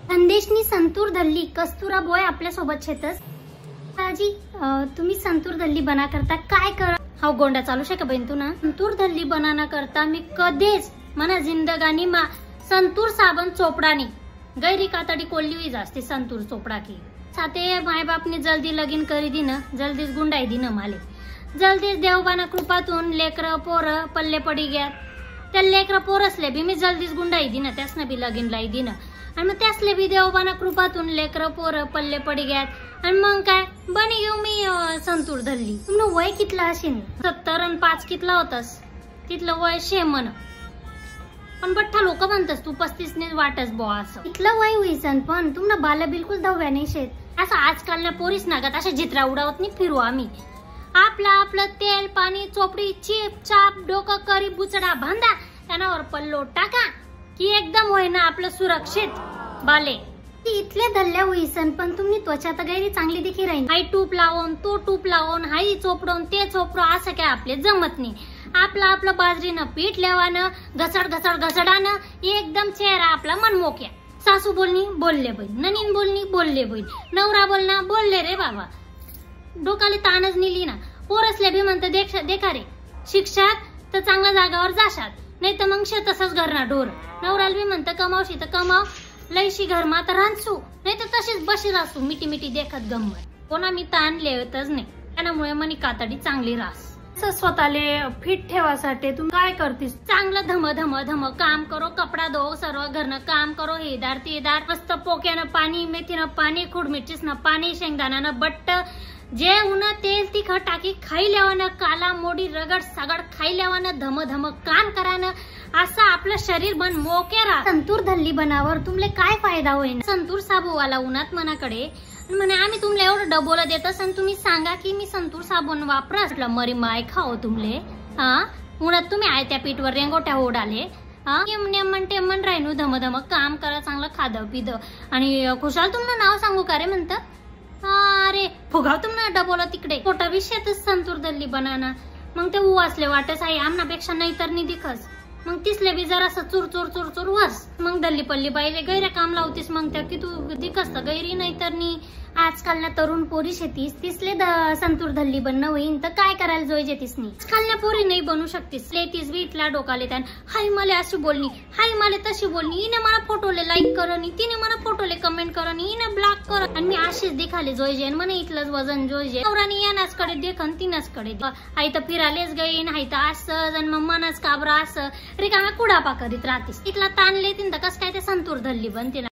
संदेशनी संतूर धरली कस्तुरा बॉय आपल्या सोबत शेतस आजी तुम्ही संतूर धरली बना करता काय कर हा गोंडा चालू शे का बहीण तू ना संतूर धरली बनाना करता मी कधीच मना जिंदगानी मा संतूर साबण चोपडानी गैरी कातडी कोल्ली हुई जास्ती संतूर चोपडा की साथे माय बापने जल्दी लगीन करी दी ना जल्दीच गुंडाई दी ना माले जल्दीच देवबाना कृपातून लेकर पोर पल्ले पडी गया त्या लेकर पोरसले बी मी जल्दीच गुंडाई दी ना त्यासना बी लगीन लाई दी ना आणि मग त्यासले बी देवबाना कृपातून लेकर पोर पल्ले पडी गयात आणि मग काय बनी घेऊ मी संतूर धरली तुमनं वय कितला असेल 70 आणि 5 कितला होतास तिथलं वय 6 मन पण बठ्ठा लोक म्हणतस तू 35 ने वाटस बुवा असं इतलं वय होईसन पण तुमना बाला बिलकुल दव्या नाही शेत असं आजकाल ना पोरीस नागात अशा जित्रा उडावत नाही फिरू आम्ही आपलं तेल पाणी चोपडी चीप चाप डोकं करी बुचडा बांधा त्यानावर पल्लो टाका की एकदम होय ना आपलं सुरक्षित बाले इथले धल्ल्या होईसन पण तुम्ही त्वचा तर गैरी चांगली देखी राहील हाई टूप लावून तो टूप लावून हाई चोपडून ते चोपडो असं काय आपले जमत नाही आपलं बाजरीनं पीठ लेवानं घसडानं एकदम चेहरा आपला मनमोक्या सासू बोलणी बोलले बहीण ननीन बोलणी बोलले बहीण नवरा बोलना बोलले रे बाबा डोकाले ताणच नेली ना पोरसले बी म्हणत देखा रे शिक्षात तर चांगल्या जागावर जाशात नाही तर मग तसंच घरना ढोर नवराला बी म्हणत कमावशी तर कमाव लयशी घर मा तर रांचू नाही तर तशीच बशी रासू मिठी देखत गंमत कोणा मी ताण लेवतच नाही त्यामुळे मनी कातडी चांगली रास स्वतःले फिट ठेवासाठी तू काय करतीस चांगलं धम काम करो कपडा धो सर्व घरनं काम करो हेदार तेदार मस्त पोक्यानं पाणी मेथीनं पाणी खुड मिरचीसनं पाणी शेंगदाण्यानं बट्ट जे उन्हा तेल तिखट टाकी खाई लेवानं काला मोडी रगड सगड खाई लेवानं धम काम करानं असं आपलं शरीर मन मोके राहा संतूर धल्ली बनावर तुमले काय फायदा होईल संतूर साबूवाला उन्हात मनाकडे म्हणे आम्ही तुमले एवढं डबोला देतस आणि तुम्ही सांगा की मी संतूर साबण वापरस मरी माय खाओ तुमले हा उन्हात तुम्ही आयत्या पीठवर रेंगोट्या ओढाले म्हणते मन राहिनू धम काम करा चांगलं खाद पिद आणि खुशाल तुमनं नाव सांगू का रे म्हणतात अरे फुगाव तुमनं डबोला तिकडे पोटा विषयतच संतूर धल्ली बनाना मग ते उवासले वाटस आहे आमनापेक्षा नाही तर नाही दिखस मग तिसले बी जरा चुर वस मग दल्ली पल्ली बाईले गैऱ्या काम लावतीस मग त्या की तू दिखस तर गैरी नाही तर नी आजकाल ना तरुण पोरी शेतीस तिसले संतूर धल्ली बनणं होईन तर काय करायला जोईजे तिसनी आजकाल ना पोरी नाही बनू शकतीस लेतीस बी इथला डोकाले त्यान हाय मला अशी बोलणी हाय मला तशी बोलणी हिने मला फोटोले लाईक करनी तिने मला फोटोले कमेंट करनी हिने ब्लॉक कर आणि मी अशीच देखाले जोईजे म्हणे इथलंच वजन जोईजे नवरानी यानाच कडे देखन तिनाच कडे हाय तर फिरालेच गईन हाय तर असं आणि मग मनच काबरा असं रिकाम्या कुडापा करीत राहतीस इथला ताणले तीन तर कस काय ते संतूर धल्ली बनते